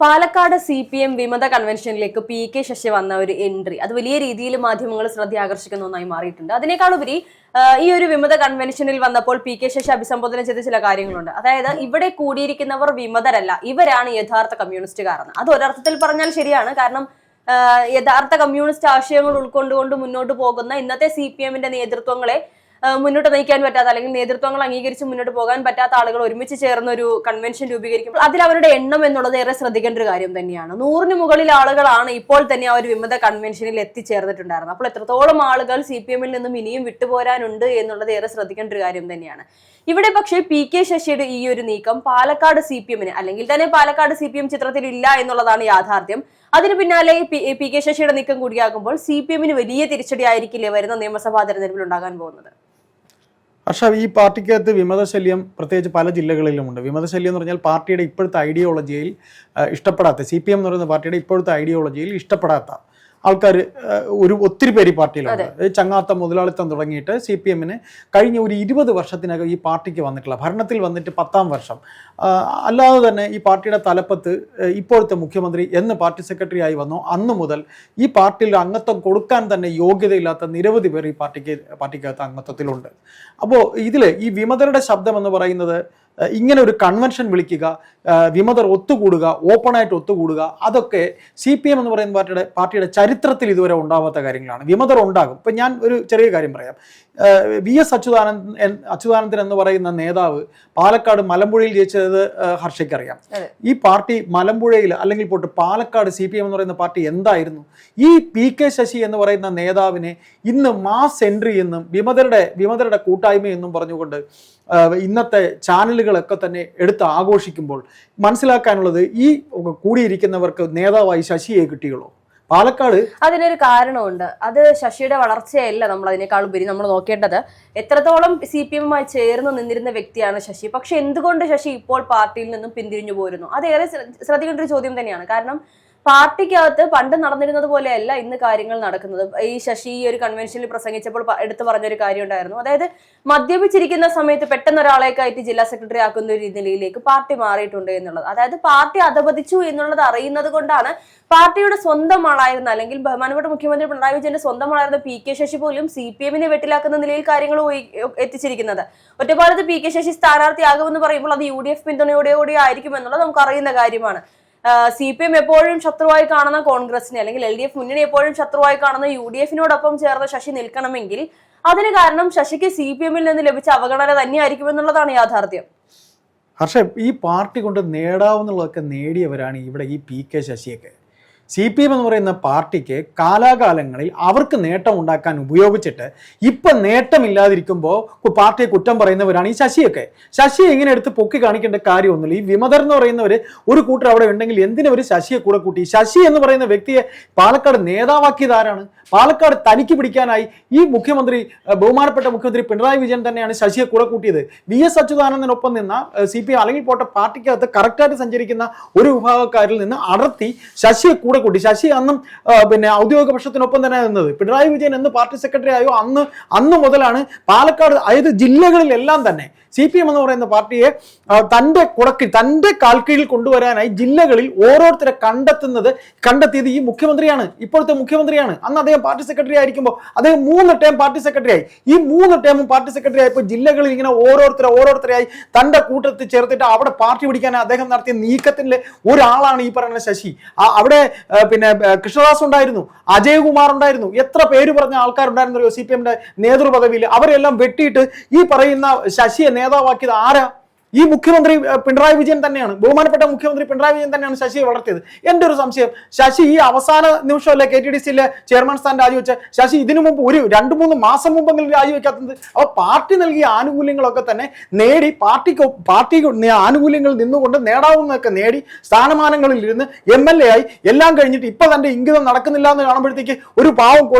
Palakkad CPM വിമത കൺവെൻഷനിലേക്ക് PK Sasi വന്ന ഒരു എൻട്രി അത് വലിയ രീതിയിൽ മാധ്യമങ്ങൾ ശ്രദ്ധ ആകർഷിക്കുന്ന ഒന്നായി മാറിയിട്ടുണ്ട്. അതിനേക്കാളുപരി ഈ ഒരു വിമത കൺവെൻഷനിൽ വന്നപ്പോൾ PK ശശി അഭിസംബോധന ചെയ്ത ചില കാര്യങ്ങളുണ്ട്. അതായത് ഇവിടെ കൂടിയിരിക്കുന്നവർ വിമതരല്ല, ഇവരാണ് യഥാർത്ഥ കമ്മ്യൂണിസ്റ്റുകാർ എന്ന്. അത് ഒരർത്ഥത്തിൽ പറഞ്ഞാൽ ശരിയാണ്. കാരണം യഥാർത്ഥ കമ്മ്യൂണിസ്റ്റ് ആശയങ്ങൾ ഉൾക്കൊണ്ടുകൊണ്ട് മുന്നോട്ട് പോകുന്ന ഇന്നത്തെ CPM-ന്റെ നേതൃത്വങ്ങളെ മുന്നോട്ട് നയിക്കാൻ പറ്റാത്ത അല്ലെങ്കിൽ നേതൃത്വങ്ങൾ അംഗീകരിച്ച് മുന്നോട്ട് പോകാൻ പറ്റാത്ത ആളുകൾ ഒരുമിച്ച് ചേർന്ന ഒരു കൺവെൻഷൻ രൂപീകരിക്കുമ്പോൾ അതിൽ അവരുടെ എണ്ണം എന്നുള്ളത് ഏറെ ശ്രദ്ധിക്കേണ്ട ഒരു കാര്യം തന്നെയാണ്. 100-ന് മുകളിൽ ആളുകളാണ് ഇപ്പോൾ തന്നെ ആ ഒരു വിമത കൺവെൻഷനിൽ എത്തിച്ചേർന്നിട്ടുണ്ടായിരുന്നത്. അപ്പോൾ എത്രത്തോളം ആളുകൾ CPM-ൽ നിന്നും ഇനിയും വിട്ടുപോരാനുണ്ട് എന്നുള്ളത് ഏറെ ശ്രദ്ധിക്കേണ്ട ഒരു കാര്യം തന്നെയാണ്. ഇവിടെ പക്ഷേ PK ശശിയുടെ ഈ ഒരു നീക്കം പാലക്കാട് CPM-ന് അല്ലെങ്കിൽ തന്നെ പാലക്കാട് CPM ചിത്രത്തിൽ ഇല്ല എന്നുള്ളതാണ് യാഥാർത്ഥ്യം. അതിന് പിന്നാലെ PK ശശിയുടെ നീക്കം കൂടിയാകുമ്പോൾ CPM-ന് വലിയ തിരിച്ചടി ആയിരിക്കില്ലേ വരുന്ന നിയമസഭാ തെരഞ്ഞെടുപ്പിൽ ഉണ്ടാകാൻ പോകുന്നത്? പക്ഷേ ഈ പാർട്ടിക്കകത്ത് വിമതശല്യം പ്രത്യേകിച്ച് പല ജില്ലകളിലുമുണ്ട്. വിമതശല്യം എന്ന് പറഞ്ഞാൽ പാർട്ടിയുടെ ഇപ്പോഴത്തെ ഐഡിയോളജിയിൽ ഇഷ്ടപ്പെടാത്ത, CPM എന്ന് പറയുന്ന പാർട്ടിയുടെ ഇപ്പോഴത്തെ ഐഡിയോളജിയിൽ ഇഷ്ടപ്പെടാത്ത ആൾക്കാർ ഒത്തിരി പേര് ഈ പാർട്ടിയിലുണ്ട്. ചങ്ങാത്തം മുതലാളിത്തം തുടങ്ങിയിട്ട് CPM-ന് കഴിഞ്ഞ ഒരു 20 വർഷത്തിനകം ഈ പാർട്ടിക്ക് വന്നിട്ടില്ല. ഭരണത്തിൽ വന്നിട്ട് 10ാം വർഷം. അല്ലാതെ തന്നെ ഈ പാർട്ടിയുടെ തലപ്പത്ത് ഇപ്പോഴത്തെ മുഖ്യമന്ത്രി എന്ന് പാർട്ടി സെക്രട്ടറി ആയി വന്നോ അന്ന് മുതൽ ഈ പാർട്ടിയിൽ അംഗത്വം കൊടുക്കാൻ തന്നെ യോഗ്യതയില്ലാത്ത നിരവധി പേർ ഈ പാർട്ടിക്കകത്ത് അംഗത്വത്തിലുണ്ട്. അപ്പോൾ ഇതിൽ ഈ വിമതരുടെ ശബ്ദം എന്ന് പറയുന്നത് ഇങ്ങനെ ഒരു കൺവെൻഷൻ വിളിക്കുക, വിമതർ ഒത്തുകൂടുക, ഓപ്പണായിട്ട് ഒത്തുകൂടുക, അതൊക്കെ CPM എന്ന് പറയുന്ന പാർട്ടിയുടെ ചരിത്രത്തിൽ ഇതുവരെ ഉണ്ടാവാത്ത കാര്യങ്ങളാണ്. വിമതർ ഉണ്ടാകും. ഇപ്പം ഞാൻ ഒരു ചെറിയ കാര്യം പറയാം. VS അച്യുതാനന്ദൻ എന്ന് പറയുന്ന നേതാവ് പാലക്കാട് മലമ്പുഴയിൽ ജയിച്ചത് ഹർഷയ്ക്കറിയാം. ഈ പാർട്ടി മലമ്പുഴയിൽ അല്ലെങ്കിൽ പോട്ട് പാലക്കാട് CPM എന്ന് പറയുന്ന പാർട്ടി എന്തായിരുന്നു? ഈ PK ശശി എന്ന് പറയുന്ന നേതാവിനെ ഇന്ന് മാസ് എൻട്രി എന്നും വിമതരുടെ കൂട്ടായ്മ എന്നും പറഞ്ഞുകൊണ്ട് ഇന്നത്തെ ചാനലുകളൊക്കെ തന്നെ എടുത്ത് ആഘോഷിക്കുമ്പോൾ മനസ്സിലാക്കാനുള്ളത് ഈ കൂടിയിരിക്കുന്നവർക്ക് നേതാവായി ശശിയെ കിട്ടിയുള്ളൂ. പാലക്കാട് അതിനൊരു കാരണമുണ്ട്. അത് ശശിയുടെ വളർച്ചയല്ല നമ്മൾ അതിനേക്കാൾ ഉപരി നമ്മൾ നോക്കേണ്ടത് എത്രത്തോളം CPM-മായി ചേർന്ന് നിന്നിരുന്ന വ്യക്തിയാണ് ശശി. പക്ഷെ എന്തുകൊണ്ട് ശശി ഇപ്പോൾ പാർട്ടിയിൽ നിന്നും പിന്തിരിഞ്ഞു പോരുന്നു? അത് ഏറെ ശ്രദ്ധിക്കേണ്ട ഒരു ചോദ്യം തന്നെയാണ്. കാരണം പാർട്ടിക്കകത്ത് പണ്ട് നടന്നിരുന്നത് പോലെയല്ല ഇന്ന് കാര്യങ്ങൾ നടക്കുന്നത്. ഈ ശശി ഈ ഒരു കൺവെൻഷനിൽ പ്രസംഗിച്ചപ്പോൾ എടുത്തു പറഞ്ഞൊരു കാര്യം ഉണ്ടായിരുന്നു. അതായത് മദ്യപിച്ചിരിക്കുന്ന സമയത്ത് പെട്ടെന്ന് ഒരാളെ കയറ്റി ജില്ലാ സെക്രട്ടറി ആക്കുന്ന ഒരു നിലയിലേക്ക് പാർട്ടി മാറിയിട്ടുണ്ട് എന്നുള്ളത്. അതായത് പാർട്ടി അധപതിച്ചു എന്നുള്ളത് അറിയുന്നത് കൊണ്ടാണ് പാർട്ടിയുടെ സ്വന്തം ആളായിരുന്ന അല്ലെങ്കിൽ ബഹുമാനപ്പെട്ട മുഖ്യമന്ത്രി പിണറായി വിജയന്റെ സ്വന്തം ആളായിരുന്ന PK ശശി പോലും CPM-നെ വെട്ടിലാക്കുന്ന നിലയിൽ കാര്യങ്ങൾ എത്തിച്ചിരിക്കുന്നത്. ഒറ്റപ്പാലത്ത് PK ശശി സ്ഥാനാർത്ഥിയാകുമെന്ന് പറയുമ്പോൾ അത് UDF പിന്തുണയോടെ ആയിരിക്കും എന്നുള്ളത് നമുക്ക് അറിയുന്ന കാര്യമാണ്. CPM എപ്പോഴും ശത്രുവായി കാണുന്ന കോൺഗ്രസിനെ അല്ലെങ്കിൽ LDF മുന്നണി എപ്പോഴും ശത്രുവായി കാണുന്ന UDF-നോടൊപ്പം ചേർന്ന് ശശി നിൽക്കണമെങ്കിൽ അതിന് കാരണം ശശിക്ക് CPM-ൽ നിന്ന് ലഭിച്ച അവഗണന തന്നെയായിരിക്കും എന്നുള്ളതാണ് യാഥാർത്ഥ്യം. പക്ഷേ ഈ പാർട്ടി കൊണ്ട് നേടാവുന്നതൊക്കെ നേടിയവരാണ് ഇവിടെ ഈ PK ശശിയൊക്കെ. CPM എന്ന് പറയുന്ന പാർട്ടിക്ക് കാലാകാലങ്ങളിൽ അവർക്ക് നേട്ടം ഉണ്ടാക്കാൻ ഉപയോഗിച്ചിട്ട് ഇപ്പം നേട്ടമില്ലാതിരിക്കുമ്പോൾ പാർട്ടിയെ കുറ്റം പറയുന്നവരാണ് ഈ ശശിയൊക്കെ. ശശിയെ ഇങ്ങനെ എടുത്ത് പൊക്കി കാണിക്കേണ്ട കാര്യമൊന്നുമില്ല. ഈ വിമതർ എന്ന് പറയുന്നവർ ഒരു കൂട്ടർ അവിടെ ഉണ്ടെങ്കിൽ എന്തിനവർ ശശിയെ കൂടെ കൂട്ടി? ശശി എന്ന് പറയുന്ന വ്യക്തിയെ പാലക്കാട് നേതാവാക്കിയതാരാണ്? പാലക്കാട് തനിക്ക് പിടിക്കാനായി ഈ ബഹുമാനപ്പെട്ട മുഖ്യമന്ത്രി പിണറായി വിജയൻ തന്നെയാണ് ശശിയെ കൂടെ കൂട്ടിയത്. VS അച്യുതാനന്ദനൊപ്പം നിന്ന CPM അല്ലെങ്കിൽ പോട്ടെ പാർട്ടിക്കകത്ത് കറക്റ്റായിട്ട് സഞ്ചരിക്കുന്ന ഒരു വിഭാഗക്കാരിൽ നിന്ന് അടർത്തി ശശിയെ കൂടെ കൂട്ടി. ശശി അന്നും ഔദ്യോഗിക പക്ഷത്തിനൊപ്പം തന്നെ നിന്നത്. പിണറായി വിജയൻ എന്ന് പാർട്ടി സെക്രട്ടറി ആയോ അന്ന് മുതലാണ് പാലക്കാട് അതായത് ജില്ലകളിലെല്ലാം തന്നെ CPM എന്ന് പറയുന്ന പാർട്ടിയെ തന്റെ കാൽക്കീഴിൽ കൊണ്ടുവരാനായി ജില്ലകളിൽ ഓരോരുത്തരെ കണ്ടെത്തിയത് ഈ മുഖ്യമന്ത്രിയാണ്, ഇപ്പോഴത്തെ മുഖ്യമന്ത്രിയാണ്. അന്ന് അദ്ദേഹം പാർട്ടി സെക്രട്ടറി ആയിരിക്കുമ്പോൾ അദ്ദേഹം 3 ടേം പാർട്ടി സെക്രട്ടറി ആയി. ഈ 3 ടേമും പാർട്ടി സെക്രട്ടറി ആയപ്പോൾ ജില്ലകളിൽ ഇങ്ങനെ ഓരോരുത്തരായി തന്റെ കൂട്ടത്തിൽ ചേർത്തിട്ട് അവിടെ പാർട്ടി പിടിക്കാനായി അദ്ദേഹം നടത്തിയ നീക്കത്തിലെ ഒരാളാണ് ഈ പറയുന്ന ശശി. അവിടെ കൃഷ്ണദാസ് ഉണ്ടായിരുന്നു, അജയകുമാർ ഉണ്ടായിരുന്നു, എത്ര പേര് പറഞ്ഞ ആൾക്കാരുണ്ടായിരുന്നല്ലോ CPM-ന്റെ നേതൃപദവിയിൽ. അവരെല്ലാം വെട്ടിയിട്ട് ഈ പറയുന്ന ശശിയെ നേതാവാക്കിയത് ആരാ? ഈ മുഖ്യമന്ത്രി പിണറായി വിജയൻ തന്നെയാണ്. ബഹുമാനപ്പെട്ട മുഖ്യമന്ത്രി പിണറായി വിജയൻ തന്നെയാണ് ശശിയെ വളർത്തിയത്. എൻ്റെ ഒരു സംശയം, ശശി ഈ അവസാന നിമിഷമല്ലേ KTDC-യിലെ ചെയർമാൻ സ്ഥാനം രാജിവെച്ച ശശി ഇതിനു മുമ്പ് ഒരു 2-3 മാസം മുമ്പെങ്കിലും രാജിവെക്കാത്തത്? അപ്പോൾ പാർട്ടി നൽകിയ ആനുകൂല്യങ്ങളൊക്കെ തന്നെ നേടി പാർട്ടിക്ക് ആനുകൂല്യങ്ങളിൽ നിന്നുകൊണ്ട് നേടാവുന്നതൊക്കെ നേടി സ്ഥാനമാനങ്ങളിൽ ഇരുന്ന് MLA ആയി എല്ലാം കഴിഞ്ഞിട്ട് ഇപ്പൊ തന്റെ ഇംഗിതം നടക്കുന്നില്ല എന്ന് കാണുമ്പോഴത്തേക്ക് ഒരു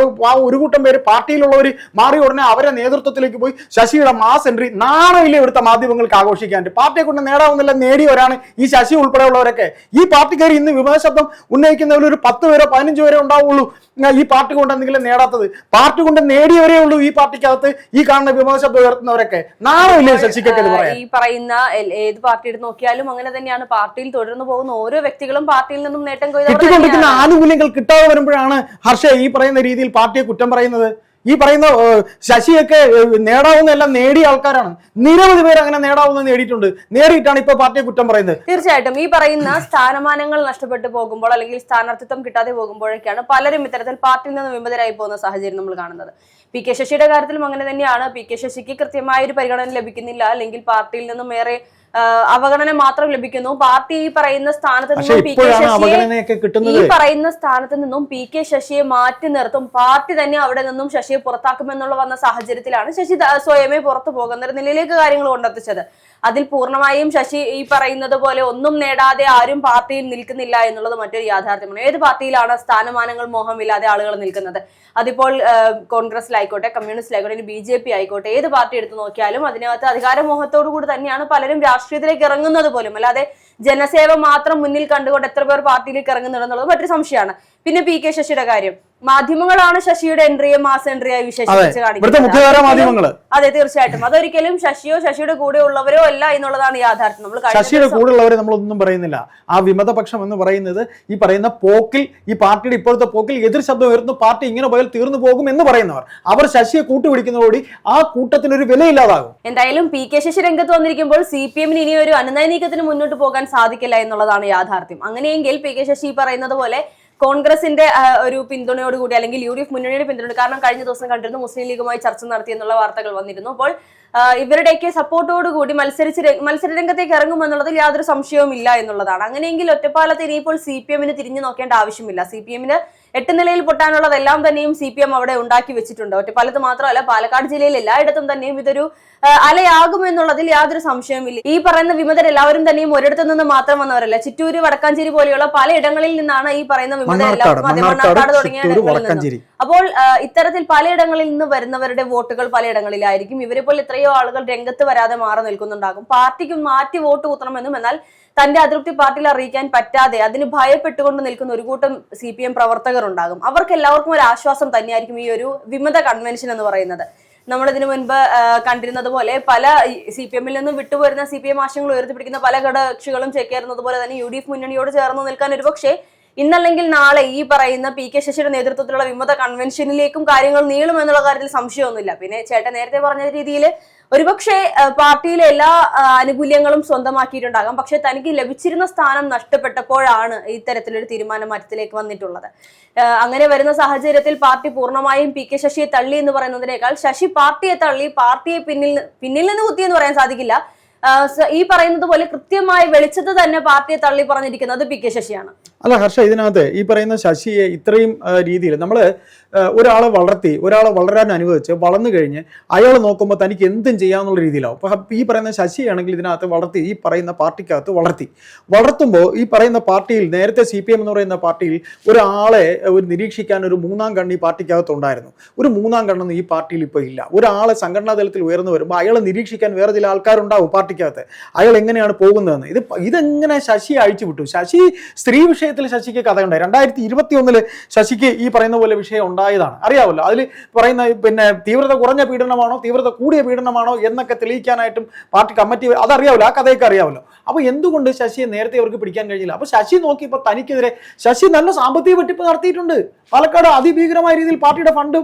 ഒരു കൂട്ടം പേര് പാർട്ടിയിലുള്ളവർ മാറി ഉടനെ അവരെ നേതൃത്വത്തിലേക്ക് പോയി ശശിയുടെ മാസ് എൻട്രി നാണയിലെ എടുത്ത മാധ്യമങ്ങൾക്ക് ആഘോഷിക്കാൻ കാൻഡിഡേറ്റ്. പാർട്ടിയെ കൊണ്ട് നേടാവുന്നില്ല നേടിയവരാണ് ഈ ശശി ഉൾപ്പെടെയുള്ളവരൊക്കെ. ഈ പാർട്ടിക്കാർ ഇന്ന് വിമത ശബ്ദം ഉന്നയിക്കുന്നവർ ഒരു 10 പേരോ 15 പേരോ ഉണ്ടാവുള്ളൂ ഈ പാർട്ടി കൊണ്ട് എന്തെങ്കിലും നേടാത്തത്. പാർട്ടി കൊണ്ട് നേടിയവരേ ഉള്ളൂ ഈ പാർട്ടിക്കകത്ത് ഈ കാണുന്ന വിമത ശബ്ദം ഉയർത്തുന്നവരൊക്കെ. നാണമില്ലേ ശശിക്കൊക്കെ ഇത് പറയാൻ? ഈ പറയുന്ന ഏത് പാർട്ടി എടുത്ത് നോക്കിയാലും അങ്ങനെ തന്നെയാണ്. പാർട്ടിയിൽ തുടർന്ന് പോകുന്ന ഓരോ വ്യക്തികളും പാർട്ടിയിൽ നിന്നും നേട്ടം കിട്ടിക്കൊണ്ടിരിക്കുന്ന ആനുകൂല്യങ്ങൾ കിട്ടാതെ വരുമ്പോഴാണ് ഹർഷ ഈ പറയുന്ന രീതിയിൽ പാർട്ടിയെ കുറ്റം പറയുന്നത്. ഈ പറയുന്ന ശശിയൊക്കെ നേടാവുന്ന എല്ലാം നേടിയ ആൾക്കാരാണ്. നിരവധി പേര് അങ്ങനെ നേടാവുന്ന നേടിയിട്ടാണ് ഇപ്പൊ പാർട്ടിയെ കുറ്റം പറയുന്നത്. തീർച്ചയായിട്ടും ഈ പറയുന്ന സ്ഥാനമാനങ്ങൾ നഷ്ടപ്പെട്ടു പോകുമ്പോൾ അല്ലെങ്കിൽ സ്ഥാനാർത്ഥിത്വം കിട്ടാതെ പോകുമ്പോഴൊക്കെയാണ് പലരും ഇത്തരത്തിൽ പാർട്ടിയിൽ നിന്ന് വിമതരായി പോകുന്ന സാഹചര്യം നമ്മൾ കാണുന്നത്. പി കെ ശശിയുടെ കാര്യത്തിലും അങ്ങനെ തന്നെയാണ്. പി കെ ശശിക്ക് കൃത്യമായ ഒരു പരിഗണന ലഭിക്കുന്നില്ല, അല്ലെങ്കിൽ പാർട്ടിയിൽ നിന്നും ഏറെ അവഗണന മാത്രം ലഭിക്കുന്നു. പാർട്ടി ഈ പറയുന്ന സ്ഥാനത്ത് നിന്നും പി കെ ശശിയെ മാറ്റി നിർത്തും, പാർട്ടി തന്നെ അവിടെ നിന്നും ശശിയെ പുറത്താക്കുമെന്നുള്ള വന്ന സാഹചര്യത്തിലാണ് ശശി സ്വയമേ പുറത്തു പോകുന്ന ഒരു നിലയിലേക്ക് കാര്യങ്ങൾ കൊണ്ടെത്തിച്ചത്. അതിൽ പൂർണ്ണമായും ശശി ഈ പറയുന്നത് പോലെ ഒന്നും നേടാതെ ആരും പാർട്ടിയിൽ നിൽക്കുന്നില്ല എന്നുള്ളത് മറ്റൊരു യാഥാർത്ഥ്യമാണ്. ഏത് പാർട്ടിയിലാണ് സ്ഥാനമാനങ്ങൾ മോഹമില്ലാതെ ആളുകൾ നിൽക്കുന്നത്? അതിപ്പോൾ കോൺഗ്രസിലായിക്കോട്ടെ, കമ്മ്യൂണിസ്റ്റിലായിക്കോട്ടെ, BJP ആയിക്കോട്ടെ, ഏത് പാർട്ടി എടുത്തു നോക്കിയാലും അതിനകത്ത് അധികാരമോഹത്തോടു കൂടി തന്നെയാണ് പലരും രാഷ്ട്രീയത്തിലേക്ക് ഇറങ്ങുന്നത് പോലും. അല്ലാതെ ജനസേവ മാത്രം മുന്നിൽ കണ്ടുകൊണ്ട് എത്ര പേർ പാർട്ടിയിലേക്ക് ഇറങ്ങുന്നുണ്ടെന്നുള്ളത് മറ്റൊരു സംശയമാണ്. പിന്നെ പി കെ ശശിയുടെ കാര്യം, മാധ്യമങ്ങളാണ് ശശിയുടെ എൻട്രിയെ മാസ് എൻട്രിയായി വിശേഷിപ്പിച്ച് കാണിക്കുന്നത്. അതെ, തീർച്ചയായിട്ടും അതൊരിക്കലും ശശിയോ ശശിയുടെ കൂടെ ഉള്ളവരോ അല്ല എന്നുള്ളതാണ് യാഥാർത്ഥ്യം. നമ്മൾ ശശിയുടെ കൂടെ ഉള്ളവരെ നമ്മളൊന്നും പറയുന്നില്ല. ആ വിമതപക്ഷം എന്ന് പറയുന്നത് ഈ പറയുന്ന പോക്കിൽ, ഈ പാർട്ടിയുടെ ഇപ്പോഴത്തെ പോക്കിൽ എതിർ ശബ്ദം ഉയർന്നു പാർട്ടി ഇങ്ങനെ പോയാൽ തീർന്നു പോകും എന്ന് പറയുന്നവർ, അവർ ശശിയെ കൂട്ടുപിടിക്കുന്നതോടെ ആ കൂട്ടത്തിനൊരു വിലയില്ലാതാകും. എന്തായാലും പി കെ ശശി രംഗത്ത് വന്നിരിക്കുമ്പോൾ CPM ഇനി ഒരു അനുനയ നീക്കത്തിന് മുന്നോട്ട് പോകാൻ സാധിക്കില്ല എന്നുള്ളതാണ് യാഥാർത്ഥ്യം. അങ്ങനെയെങ്കിൽ പി കെ ശശി പറയുന്നത് പോലെ കോൺഗ്രസിന്റെ ഒരു പിന്തുണയോടുകൂടി അല്ലെങ്കിൽ UDF മുന്നണിയുടെ പിന്തുണ, കാരണം കഴിഞ്ഞ ദിവസം കണ്ടിരുന്നു മുസ്ലിം ലീഗുമായി ചർച്ച നടത്തി എന്നുള്ള വാർത്തകൾ വന്നിരുന്നു. അപ്പോൾ ഇവരുടെയൊക്കെ സപ്പോർട്ടോടുകൂടി മത്സര രംഗത്തേക്ക് ഇറങ്ങുമെന്നുള്ളതിൽ യാതൊരു സംശയവും ഇല്ല എന്നുള്ളതാണ്. അങ്ങനെയെങ്കിൽ ഒറ്റപ്പാലത്ത് ഇനിയിപ്പോൾ CPM തിരിഞ്ഞു നോക്കേണ്ട ആവശ്യമില്ല. CPM 8 നിലയിൽ പൊട്ടാനുള്ളതെല്ലാം തന്നെയും CPM അവിടെ ഉണ്ടാക്കി വെച്ചിട്ടുണ്ട്. ഒറ്റപ്പാലത്ത് മാത്രമല്ല, പാലക്കാട് ജില്ലയിൽ എല്ലായിടത്തും തന്നെയും ഇതൊരു അലയാകുമെന്നുള്ളതിൽ യാതൊരു സംശയവുമില്ല. ഈ പറയുന്ന വിമതരെല്ലാവരും തന്നെയും ഒരിടത്തു നിന്ന് മാത്രം വന്നവരല്ല. ചിറ്റൂര്, വടക്കാഞ്ചേരി പോലെയുള്ള പലയിടങ്ങളിൽ നിന്നാണ് ഈ പറയുന്ന വിമതരെല്ലാം, മണ്ണാർക്കാട് തുടങ്ങിയ ഇടങ്ങളിൽ നിന്നും. അപ്പോൾ ഇത്തരത്തിൽ പലയിടങ്ങളിൽ നിന്ന് വരുന്നവരുടെ വോട്ടുകൾ പലയിടങ്ങളിലായിരിക്കും. ഇവരെ പോലെ എത്രയോ ആളുകൾ രംഗത്ത് വരാതെ മാറി നിൽക്കുന്നുണ്ടാകും. പാർട്ടിക്ക് മാറ്റി വോട്ട് കുത്തണമെന്നും എന്നാൽ തന്റെ അതൃപ്തി പാർട്ടിയിൽ അറിയിക്കാൻ പറ്റാതെ അതിന് ഭയപ്പെട്ടുകൊണ്ട് നിൽക്കുന്ന ഒരു കൂട്ടം CPM പ്രവർത്തകർ ഉണ്ടാകും. അവർക്ക് എല്ലാവർക്കും ഒരു ആശ്വാസം തന്നെയായിരിക്കും ഈ ഒരു വിമത കൺവെൻഷൻ എന്ന് പറയുന്നത്. നമ്മൾ ഇതിനു മുൻപ് കണ്ടിരുന്നത് പോലെ പല CPM-ൽ നിന്നും വിട്ടുപോരുന്ന CPM ആശയങ്ങൾ ഉയർത്തിപ്പിടിക്കുന്ന പല ഘടകകക്ഷികളും ചേക്കേറുന്നത് പോലെ തന്നെ UDF മുന്നണിയോട് ചേർന്ന് നിൽക്കാൻ ഒരുപക്ഷെ ഇന്നല്ലെങ്കിൽ നാളെ ഈ പറയുന്ന പി കെ ശശിയുടെ നേതൃത്വത്തിലുള്ള വിമത കൺവെൻഷനിലേക്കും കാര്യങ്ങൾ നീളുമെന്നുള്ള കാര്യത്തിൽ സംശയമൊന്നുമില്ല. പിന്നെ ചേട്ടൻ നേരത്തെ പറഞ്ഞ രീതിയിൽ ഒരുപക്ഷെ പാർട്ടിയിലെ എല്ലാ ആനുകൂല്യങ്ങളും സ്വന്തമാക്കിയിട്ടുണ്ടാകാം. പക്ഷെ തനിക്ക് ലഭിച്ചിരുന്ന സ്ഥാനം നഷ്ടപ്പെട്ടപ്പോഴാണ് ഇത്തരത്തിലൊരു തീരുമാന മാറ്റത്തിലേക്ക് വന്നിട്ടുള്ളത്. അങ്ങനെ വരുന്ന സാഹചര്യത്തിൽ പാർട്ടി പൂർണ്ണമായും പി കെ ശശിയെ തള്ളി എന്ന് പറയുന്നതിനേക്കാൾ ശശി പാർട്ടിയെ തള്ളി, പാർട്ടിയെ പിന്നിൽ നിന്ന് കുത്തി എന്ന് പറയാൻ സാധിക്കില്ല. ഈ പറയുന്നത് പോലെ കൃത്യമായി വെളിച്ചത്ത് തന്നെ പാർട്ടിയെ തള്ളി പറഞ്ഞിരിക്കുന്നത് പി കെ ശശിയാണ്. അല്ല ഹർഷ, ഇതിനകത്ത് ഈ പറയുന്ന ശശിയെ ഇത്രയും രീതിയിൽ നമ്മൾ ഒരാളെ വളരാൻ അനുവദിച്ച് വളർന്നു കഴിഞ്ഞ് അയാൾ നോക്കുമ്പോൾ തനിക്ക് എന്തും ചെയ്യാന്നുള്ള രീതിയിലാവും. അപ്പം ഈ പറയുന്ന ശശിയാണെങ്കിൽ ഇതിനകത്ത് വളർത്തി, ഈ പറയുന്ന പാർട്ടിക്കകത്ത് വളർത്തുമ്പോൾ ഈ പറയുന്ന പാർട്ടിയിൽ നേരത്തെ CPM എന്ന് പറയുന്ന പാർട്ടിയിൽ ഒരാളെ നിരീക്ഷിക്കാൻ ഒരു മൂന്നാം കണ്ണ് ഈ പാർട്ടിക്കകത്ത് ഉണ്ടായിരുന്നു. ഒരു മൂന്നാം കണ്ണൊന്നും ഈ പാർട്ടിയിൽ ഇപ്പോൾ ഇല്ല. ഒരാളെ സംഘടനാ തലത്തിൽ ഉയർന്നു വരുമ്പോൾ അയാളെ നിരീക്ഷിക്കാൻ വേറെ ചില ആൾക്കാരുണ്ടാവും പാർട്ടിക്കകത്ത്, അയാൾ എങ്ങനെയാണ് പോകുന്നതെന്ന്. ഇതെങ്ങനെ ശശി അഴിച്ചു വിട്ടു? ശശി സ്ത്രീ വിഷയത്തിൽ ശശിക്ക് കഥയുണ്ടായി. 2021 ശശിക്ക് ഈ പറയുന്ന പോലെ വിഷയം ഉണ്ടായതാണ്, അറിയാമല്ലോ. അതിൽ പറയുന്ന പിന്നെ തീവ്രത കുറഞ്ഞ പീഡനമാണോ തീവ്രത കൂടിയ പീഡനമാണോ എന്നൊക്കെ തെളിയിക്കാനായിട്ടും പാർട്ടി കമ്മിറ്റി അതറിയാമല്ലോ, ആ കഥയൊക്കെ അറിയാമല്ലോ. അപ്പോൾ എന്തുകൊണ്ട് ശശിയെ നേരത്തെ അവർക്ക് പിടിക്കാൻ കഴിഞ്ഞില്ല? അപ്പോൾ ശശി നോക്കിയപ്പോൾ തനിക്കെതിരെ ശശി നല്ല സാമ്പത്തിക വെട്ടിപ്പ് നടത്തിയിട്ടുണ്ട്. പാലക്കാട് അതിഭീകരമായ രീതിയിൽ പാർട്ടിയുടെ ഫണ്ട്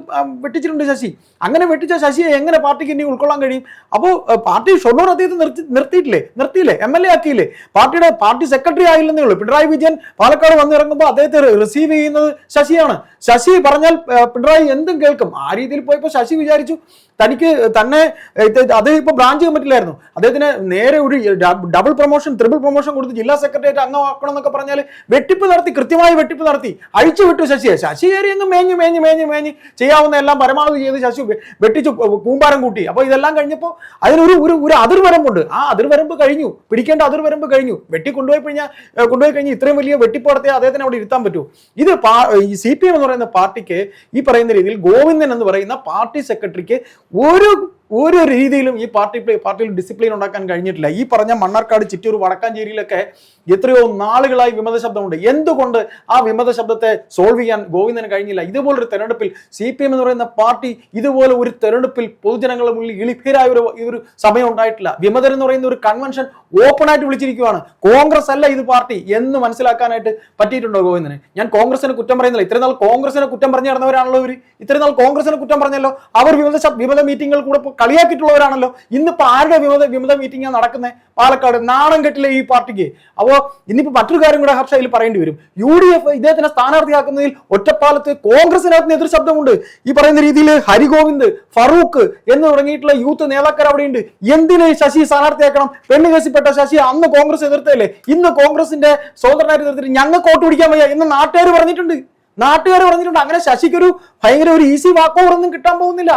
വെട്ടിച്ചിട്ടുണ്ട് ശശി. അങ്ങനെ വെട്ടിച്ച ശശിയെ എങ്ങനെ പാർട്ടിക്ക് ഇനി ഉൾക്കൊള്ളാൻ കഴിയും? അപ്പോൾ പാർട്ടി ഷൊർണൂർ അദ്ദേഹത്തെ നിർത്തിയില്ലേ, MLA ആക്കിയില്ലേ, പാർട്ടി സെക്രട്ടറി ആയില്ലെന്നേ ഉള്ളൂ. പിണറായി വിജയൻ പാലക്കാട് വന്നിറങ്ങുമ്പോൾ അദ്ദേഹത്തെ റിസീവ് ചെയ്യുന്നത് ശശിയാണ്. ശശി പറഞ്ഞാൽ പിണറായി എന്തും കേൾക്കും. ആ രീതിയിൽ പോയപ്പോൾ ശശി വിചാരിച്ചു തനിക്ക് തന്നെ അത് ഇപ്പോൾ ബ്രാഞ്ച് കമ്മിറ്റിയിലായിരുന്നു, അദ്ദേഹത്തിന് നേരെ ഒരു ഡബിൾ പ്രൊമോഷൻ, ട്രിപ്പിൾ പ്രൊമോഷൻ കൊടുത്ത് ജില്ലാ സെക്രട്ടേറിയറ്റ് അംഗമാക്കണം എന്നൊക്കെ പറഞ്ഞാൽ കൃത്യമായി വെട്ടിപ്പ് നടത്തി അഴിച്ചു വിട്ടു ശശിയെ. ശശി കയറി അങ്ങ് മേഞ്ഞ് ചെയ്യാവുന്ന എല്ലാം പരമാവധി ചെയ്ത് ശശി വെട്ടിച്ചു കൂമ്പാരം കൂട്ടി. അപ്പോൾ ഇതെല്ലാം കഴിഞ്ഞപ്പോൾ അതിനൊരു ഒരു അതിർവരമ്പുണ്ട്. ആ അതിർവരമ്പ് കഴിഞ്ഞു, പിടിക്കേണ്ട അതിർവരമ്പ് കഴിഞ്ഞു. കൊണ്ടുപോയി കഴിഞ്ഞ് ഇത്രയും വലിയ വെട്ടിപ്പ് നടത്തിയാൽ അദ്ദേഹത്തിന് അവിടെ ഇരുത്താൻ പറ്റുമോ? ഇത് ഈ CPM എന്ന് പറയുന്ന പാർട്ടിക്ക് ഈ പറയുന്ന രീതിയിൽ ഗോവിന്ദൻ എന്ന് പറയുന്ന പാർട്ടി സെക്രട്ടറിക്ക് ഒരു ഒരു രീതിയിലും ഈ പാർട്ടിയിൽ ഡിസിപ്ലിൻ ഉണ്ടാക്കാൻ കഴിഞ്ഞിട്ടില്ല. ഈ പറഞ്ഞ മണ്ണാർക്കാട്, ചിറ്റൂർ, വടക്കാഞ്ചേരിയിലൊക്കെ എത്രയോ നാളുകളായി വിമത ശബ്ദമുണ്ട്. എന്തുകൊണ്ട് ആ വിമത ശബ്ദത്തെ സോൾവ് ചെയ്യാൻ ഗോവിന്ദന് കഴിഞ്ഞില്ല? ഇതുപോലൊരു തെരഞ്ഞെടുപ്പിൽ CPM എന്ന് പറയുന്ന പാർട്ടി ഇതുപോലെ ഒരു തെരഞ്ഞെടുപ്പിൽ പൊതുജനങ്ങളുടെ മുന്നിൽ ഇളിഭേരായ ഒരു സമയം ഉണ്ടായിട്ടില്ല. വിമതർ എന്ന് പറയുന്ന ഒരു കൺവെൻഷൻ ഓപ്പൺ ആയിട്ട് വിളിച്ചിരിക്കുകയാണ്. കോൺഗ്രസ് അല്ല ഇത് പാർട്ടി എന്ന് മനസ്സിലാക്കാനായിട്ട് പറ്റിയിട്ടുണ്ടോ ഗോവിന്ദന്? ഞാൻ കോൺഗ്രസിനെ കുറ്റം പറയുന്നില്ല. ഇത്രയും നാൾ കോൺഗ്രസിനെ കുറ്റം പറഞ്ഞു നടന്നവരാണല്ലോ ഇവർ. ഇത്രയും നാൾ കോൺഗ്രസിനെ കുറ്റം പറഞ്ഞല്ലോ. അവർ വിമത മീറ്റിങ്ങുകൾ കൂടെ കളിയാക്കിയിട്ടുള്ളവരാണല്ലോ. ഇന്നിപ്പോ ആരുടെ വിമത മീറ്റിംഗാണ് നടക്കുന്നത്? പാലക്കാട്. നാണം കെട്ടില്ല ഈ പാർട്ടിക്ക്. അപ്പോൾ ഇന്നിപ്പോ മറ്റൊരു കാര്യം കൂടെ ഹർഷ ഇതിൽ പറയേണ്ടി വരും. UDF ഇദ്ദേഹത്തിനെ സ്ഥാനാർത്ഥിയാക്കുന്നതിൽ ഒറ്റപ്പാലത്ത് കോൺഗ്രസിനകത്ത് എതിർ ശബ്ദമുണ്ട്. ഈ പറയുന്ന രീതിയിൽ ഹരിഗോവിന്ദ്, ഫറൂഖ് എന്ന് തുടങ്ങിയിട്ടുള്ള യൂത്ത് നേതാക്കർ അവിടെയുണ്ട്. എന്തിന് ശശി സ്ഥാനാർത്ഥിയാക്കണം? പെണ്ണ് കേസിൽപ്പെട്ട ശശി അന്ന് കോൺഗ്രസ് എതിർത്തല്ലേ, ഇന്ന് കോൺഗ്രസിന്റെ സ്വതന്ത്രനായിട്ട് എതിർത്തിട്ട് ഞങ്ങൾക്ക് വോട്ട് പിടിക്കാൻ വയ്യ എന്ന് നാട്ടുകാർ പറഞ്ഞിട്ടുണ്ട്. അങ്ങനെ ശശിക്കൊരു ഭയങ്കര ഒരു ഈസി വാക്ക് ഓവറൊന്നും കിട്ടാൻ പോകുന്നില്ല.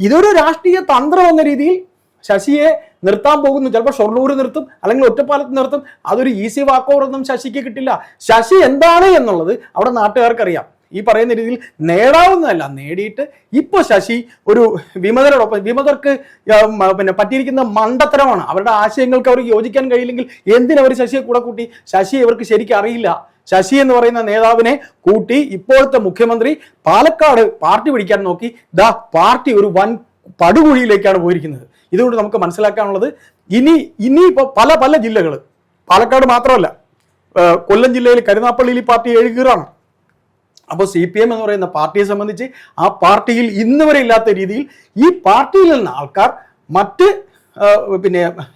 ഇതൊരു രാഷ്ട്രീയ തന്ത്രം എന്ന രീതിയിൽ ശശിയെ നിർത്താൻ പോകുന്നു. ചിലപ്പോൾ ഷൊർണൂർ നിർത്തും, അല്ലെങ്കിൽ ഒറ്റപ്പാലത്ത് നിർത്തും. അതൊരു ഈസി വാക്ക് ഓവറൊന്നും ശശിക്ക് കിട്ടില്ല. ശശി എന്താണ് എന്നുള്ളത് അവിടെ നാട്ടുകാർക്കറിയാം. ഈ പറയുന്ന രീതിയിൽ നേടാവുന്നതല്ല, നേടിയിട്ട് ഇപ്പൊ ശശി ഒരു വിമതരോടൊപ്പം, വിമതർക്ക് പറ്റിയിരിക്കുന്ന മണ്ടത്തരമാണ്. അവരുടെ ആശയങ്ങൾക്ക് അവർക്ക് യോജിക്കാൻ കഴിയില്ലെങ്കിൽ എന്തിനവർ ശശിയെ കൂടെ കൂട്ടി? ശശിയെ ഇവർക്ക് ശരിക്കും അറിയില്ല. ശശി എന്ന് പറയുന്ന നേതാവിനെ കൂട്ടി ഇപ്പോഴത്തെ മുഖ്യമന്ത്രി പാലക്കാട് പാർട്ടി പിടിക്കാൻ നോക്കി. പാർട്ടി ഒരു വൻ പടുകുഴിയിലേക്കാണ് പോയിരിക്കുന്നത്. ഇതുകൊണ്ട് നമുക്ക് മനസ്സിലാക്കാനുള്ളത്, ഇനിയിപ്പോൾ പല ജില്ലകൾ, പാലക്കാട് മാത്രമല്ല, കൊല്ലം ജില്ലയിൽ കരുനാപ്പള്ളിയിൽ ഈ പാർട്ടി എഴുകീറാണ്. അപ്പോൾ CPM എന്ന് പറയുന്ന പാർട്ടിയെ സംബന്ധിച്ച് ആ പാർട്ടിയിൽ ഇന്ന് വരെ ഇല്ലാത്ത രീതിയിൽ ഈ പാർട്ടിയിൽ നിന്ന് ആൾക്കാർ മറ്റ്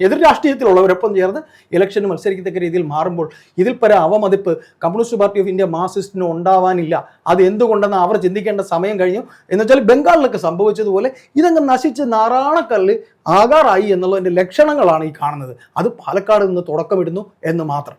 എതിർ രാഷ്ട്രീയത്തിലുള്ളവരൊപ്പം ചേർന്ന് ഇലക്ഷന് മത്സരിക്കത്തക്ക രീതിയിൽ മാറുമ്പോൾ ഇതിൽ പര അവമതിപ്പ് കമ്മ്യൂണിസ്റ്റ് പാർട്ടി ഓഫ് ഇന്ത്യ മാർക്സിസ്റ്റിന് ഉണ്ടാവാനില്ല. അത് എന്തുകൊണ്ടെന്ന് അവർ ചിന്തിക്കേണ്ട സമയം കഴിഞ്ഞു. എന്നുവെച്ചാൽ ബംഗാളിലൊക്കെ സംഭവിച്ചതുപോലെ ഇതങ്ങ് നശിച്ച് നാറാണക്കല്ല് ആകാറായി എന്നുള്ളതിൻ്റെ ലക്ഷണങ്ങളാണ് ഈ കാണുന്നത്. അത് പാലക്കാട് നിന്ന് തുടക്കമിടുന്നു എന്ന് മാത്രം.